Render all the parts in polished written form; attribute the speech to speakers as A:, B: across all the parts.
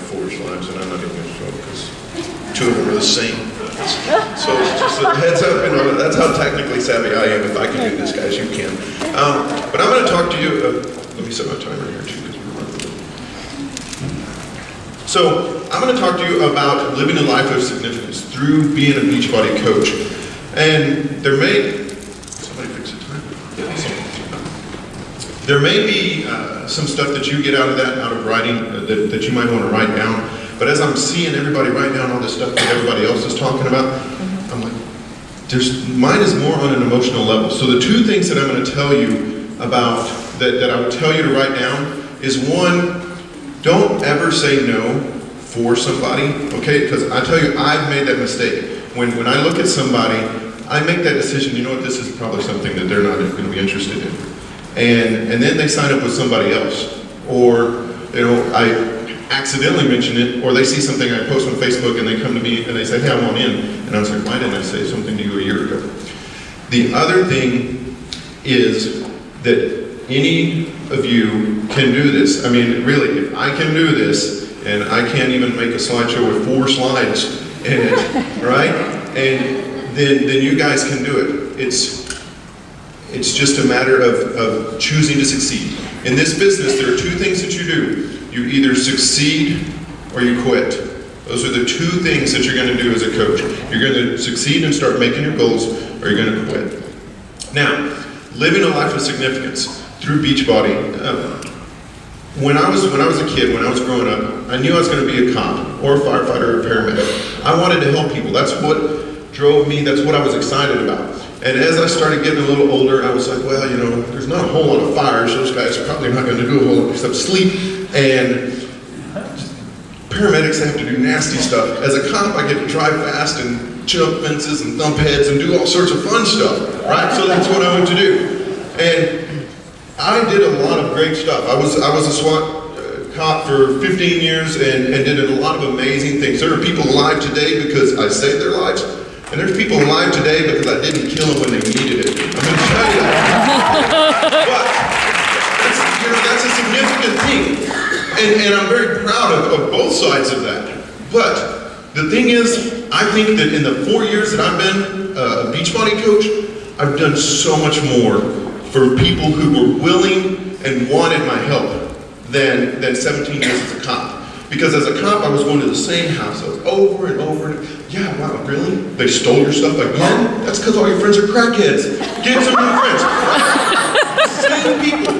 A: Forge lines, and I'm not even going to show because two of them are the same. So just a heads up, that's how technically savvy I am. If I can do this, guys, you can. But I'm going to talk to you, let me set my timer here too, because we're running. So I'm going to talk to you about living a life of significance through being a Beachbody coach. And there may, somebody fix the timer. There may be some stuff that you get out of that, out of writing, that you might want to write down. But as I'm seeing everybody write down all this stuff that everybody else is talking about, I'm like, mine is more on an emotional level. So the two things that I'm going to tell you about, that I would tell you to write down, is one, don't ever say no for somebody, okay? Because I tell you, I've made that mistake. When I look at somebody, I make that decision, you know what, this is probably something that they're not going to be interested in. And then they sign up with somebody else. Or, you know, I accidentally mention it, or they see something I post on Facebook and they come to me and they say, hey, I want in. And I was like, why didn't I say something to you a year ago? The other thing is that any of you can do this. I mean, really, if I can do this, and I can't even make a slideshow with 4 slides in it, right? And then you guys can do it. It's just a matter of choosing to succeed. In this business, there are 2 things that you do. You either succeed or you quit. Those are the 2 things that you're going to do as a coach. You're going to succeed and start making your goals, or you're going to quit. Now, living a life of significance through Beachbody. When I was a kid, when I was growing up, I knew I was going to be a cop or a firefighter or a paramedic. I wanted to help people. That's what drove me. That's what I was excited about. And as I started getting a little older, I was like, well, you know, there's not a whole lot of fires. Those guys are probably not going to do a whole lot except sleep. And paramedics have to do nasty stuff. As a cop, I get to drive fast and jump fences and thump heads and do all sorts of fun stuff, right? So that's what I went to do. And I did a lot of great stuff. I was a SWAT cop for 15 years and did a lot of amazing things. There are people alive today because I saved their lives. And there's people alive today because I didn't kill them when they needed it. I'm going to tell you that. But that's a significant thing. And I'm very proud of both sides of that. But the thing is, I think that in the 4 years that I've been a Beachbody coach, I've done so much more for people who were willing and wanted my help than 17 years as a cop. Because as a cop, I was going to the same house over and over. Yeah, wow, really? They stole your stuff again? That's because all your friends are crackheads. Get some new friends. Same people.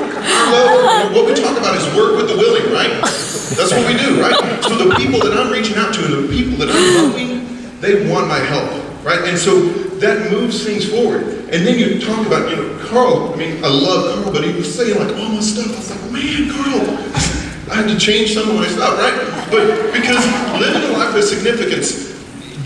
A: What we talk about is work with the willing, right? That's what we do, right? So the people that I'm reaching out to and the people that I'm helping, they want my help, right? And so that moves things forward. And then you talk about, you know, Carl, I mean, I love Carl, but he was saying like all my stuff. I was like, man, Carl, I had to change some of my stuff, right? But because living a life of significance,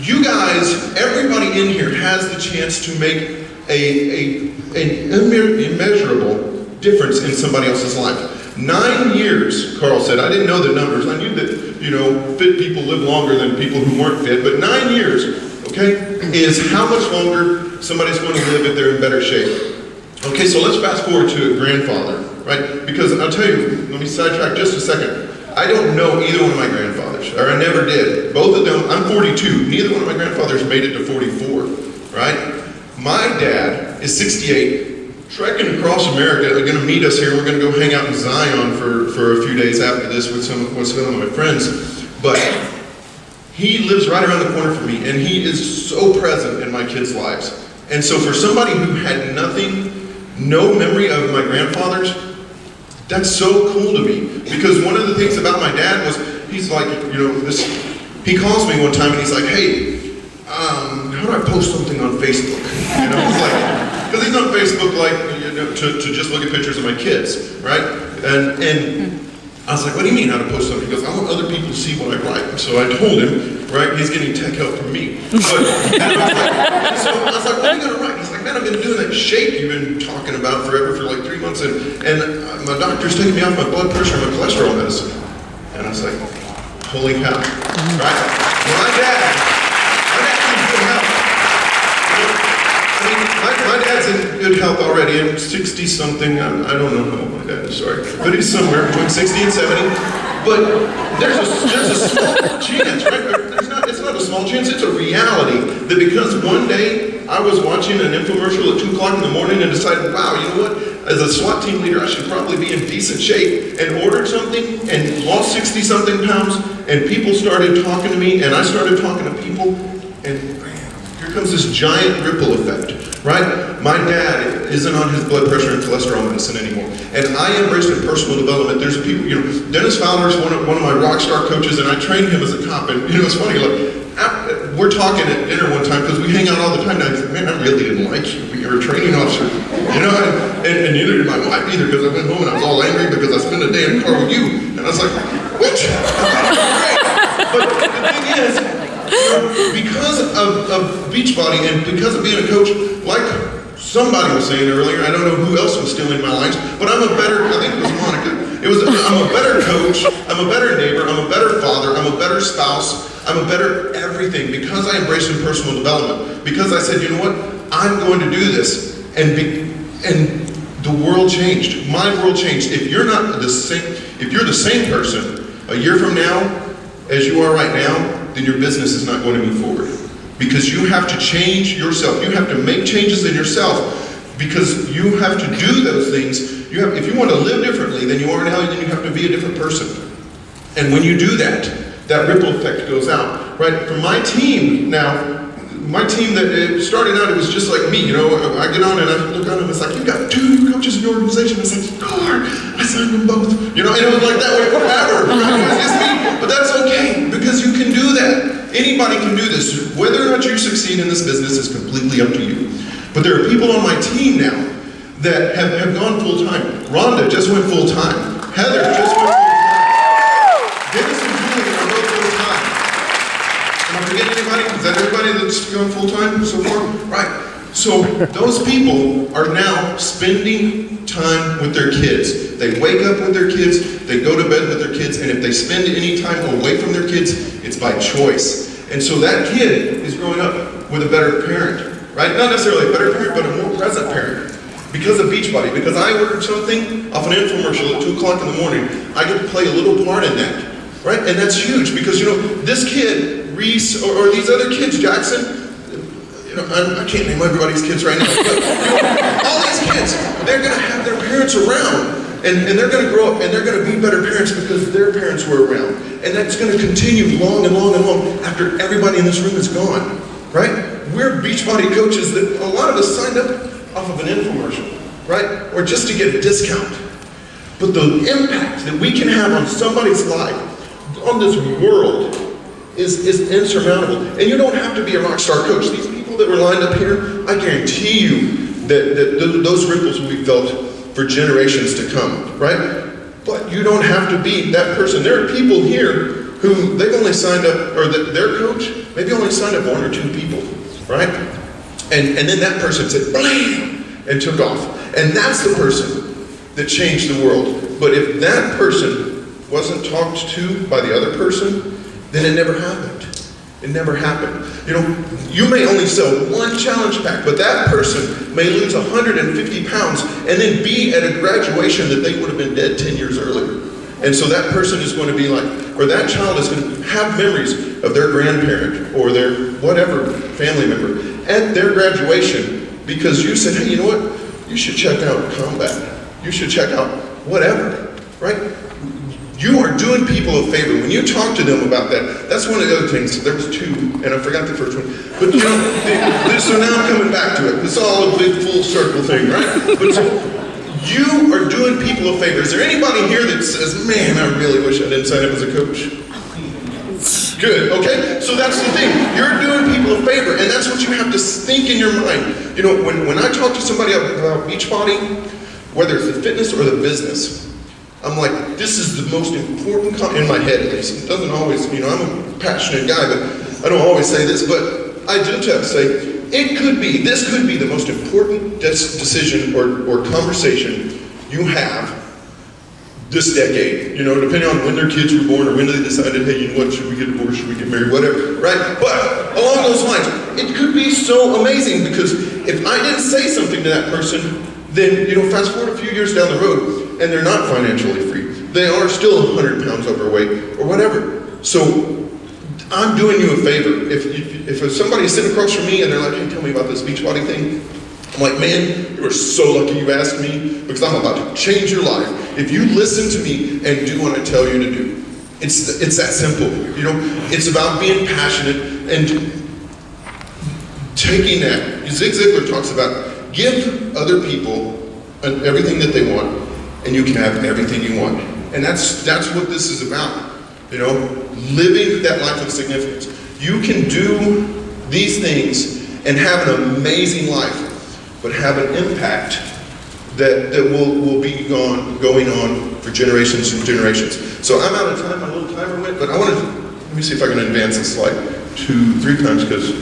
A: you guys, everybody in here has the chance to make an immeasurable difference in somebody else's life. 9 years, Carl said, I didn't know the numbers. I knew that, you know, fit people live longer than people who weren't fit, but 9 years, okay, is how much longer somebody's going to live if they're in better shape. Okay, so let's fast forward to a grandfather, right? Because I'll tell you, let me sidetrack just a second. I don't know either one of my grandfathers, or I never did. Both of them, I'm 42. Neither one of my grandfathers made it to 44, right? My dad is 68, trekking across America. They're going to meet us here. We're going to go hang out in Zion for a few days after this with some of my friends. But he lives right around the corner from me, and he is so present in my kids' lives. And so for somebody who had nothing, no memory of my grandfathers, that's so cool to me. Because one of the things about my dad was, he's like, you know, he calls me one time and he's like, hey, how do I post something on Facebook? You know, he's like, because he's on Facebook, like, you know, to just look at pictures of my kids, right? And I was like, what do you mean how to post something? He goes, I want other people to see what I write. So I told him, right, he's getting tech help from me. So I was like, what are you going to write? He's like, man, I've been doing that shake you've been talking about forever for like 3 months, and my doctor's taking me off my blood pressure and my cholesterol medicine. And I was like, holy cow, right? My dad's in good health. My dad's in good health already. I'm 60-something. I don't know how old my dad is, sorry. But he's somewhere between 60 and 70. But there's a small chance, right? It's not a small chance, it's a reality that because one day I was watching an infomercial at 2 o'clock in the morning and decided, wow, you know what? As a SWAT team leader, I should probably be in decent shape, and ordered something and lost 60 something pounds, and people started talking to me, and I started talking to people, and here comes this giant ripple effect, right? My dad isn't on his blood pressure and cholesterol medicine anymore, and I embraced in personal development. There's people, Dennis Fowler is one of my rock star coaches, and I trained him as a cop, and it's funny, we're talking at dinner one time, because we hang out all the time, and I said, man, I really didn't like you. You're a training officer, and neither did my wife either, because I went home and I was all angry because I spent a day in the car with you, and I was like, what? But the thing is, because of Beachbody and because of being a coach, like somebody was saying earlier, I don't know who else was stealing my lines, but I think it was Monica, I'm a better coach, I'm a better neighbor, I'm a better father, I'm a better spouse, I'm a better everything, because I embraced in personal development, because I said, you know what, I'm going to do this, and the world changed, my world changed. If you're the same person a year from now as you are right now, then your business is not going to move forward. Because you have to change yourself. You have to make changes in yourself, because you have to do those things. If you want to live differently than you are now, then you have to be a different person. And when you do that, that ripple effect goes out, right? For my team now, my team that it started out, it was just like me, I get on and I look on them, it's like, you got 2 coaches in your organization. It's like, God, I signed them both. And it was like that way forever. Right? It was just me, but that's okay, because you can do that. Anybody can do this. Whether or not you succeed in this business is completely up to you. But there are people on my team now that have gone full-time. Rhonda just went full-time. Heather just went full-time. Dennis and Julie are both full-time. Am I forgetting anybody? Is that everybody that's gone full-time so far? Right. So those people are now spending time with their kids. They wake up with their kids, they go to bed with their kids, and if they spend any time away from their kids, it's by choice. And so that kid is growing up with a better parent, right? Not necessarily a better parent, but a more present parent. Because of Beachbody, because I ordered something off an infomercial at 2 o'clock in the morning, I get to play a little part in that, right? And that's huge, because this kid, Reese, or these other kids, Jackson, I can't name everybody's kids right now, but all these kids, they're going to have their parents around, and they're going to grow up, and they're going to be better parents because their parents were around. And that's going to continue long and long and long after everybody in this room is gone, right? We're Beachbody coaches that a lot of us signed up off of an infomercial, right? Or just to get a discount. But the impact that we can have on somebody's life, on this world, is insurmountable. And you don't have to be a rock star coach. These people that were lined up here, I guarantee you that those ripples will be felt for generations to come, right? But you don't have to be that person. There are people here who they've only signed up, or their coach maybe only signed up 1 or 2 people, right? And then that person said, blam, and took off. And that's the person that changed the world. But if that person wasn't talked to by the other person, then it never happened. It never happened. You may only sell 1 challenge pack, but that person may lose 150 pounds and then be at a graduation that they would have been dead 10 years earlier. And so that person is going to be like, or that child is going to have memories of their grandparent or their whatever family member at their graduation because you said, hey, you know what? You should check out combat. You should check out whatever, right? You are doing people a favor. When you talk to them about that, that's one of the other things. There was 2, and I forgot the first one. But so now I'm coming back to it. It's all a big full circle thing, right? But so you are doing people a favor. Is there anybody here that says, man, I really wish I didn't sign up as a coach? Good, okay? So that's the thing. You're doing people a favor, and that's what you have to think in your mind. When I talk to somebody about Beachbody, whether it's the fitness or the business, I'm like, this is the most important, in my head at least. It doesn't always, I'm a passionate guy, but I don't always say this, but I do have to say, this could be the most important decision or conversation you have this decade, depending on when their kids were born or when they decided, hey, you know what, should we get divorced, should we get married, whatever, right? But along those lines, it could be so amazing because if I didn't say something to that person, then, fast forward a few years down the road, and they're not financially free. they are still 100 pounds overweight or whatever. So I'm doing you a favor. If somebody's sitting across from me and they're like, hey, tell me about this Beachbody thing, I'm like, man, you are so lucky you asked me, because I'm about to change your life if you listen to me and do what I tell you to do. It's that simple, you know. It's about being passionate and taking that. Zig Ziglar talks about give other people everything that they want, and you can have everything you want. And that's what this is about, you know, living that life of significance. You can do these things and have an amazing life, but have an impact that will be going on for generations and generations. So I'm out of time, my little timer went, but I want to, let me see if I can advance this slide 2-3 times, because,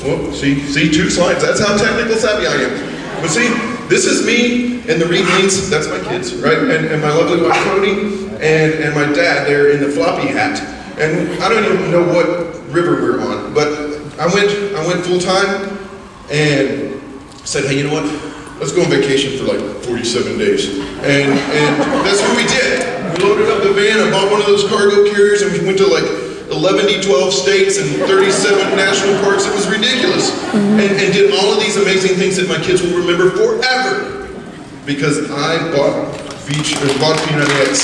A: well, see 2 slides, that's how technical savvy I am. But see, this is me and the Reed-Means, that's my kids, right? And my lovely wife, Cody, and my dad there in the floppy hat. And I don't even know what river we're on, but I went full time and said, hey, you know what? Let's go on vacation for like 47 days. And that's what we did. We loaded up the van, I bought one of those cargo carriers, and we went to like 12 states and 37 national parks. It was ridiculous. And did all of these amazing things that my kids will remember forever. Because I bought Peanuts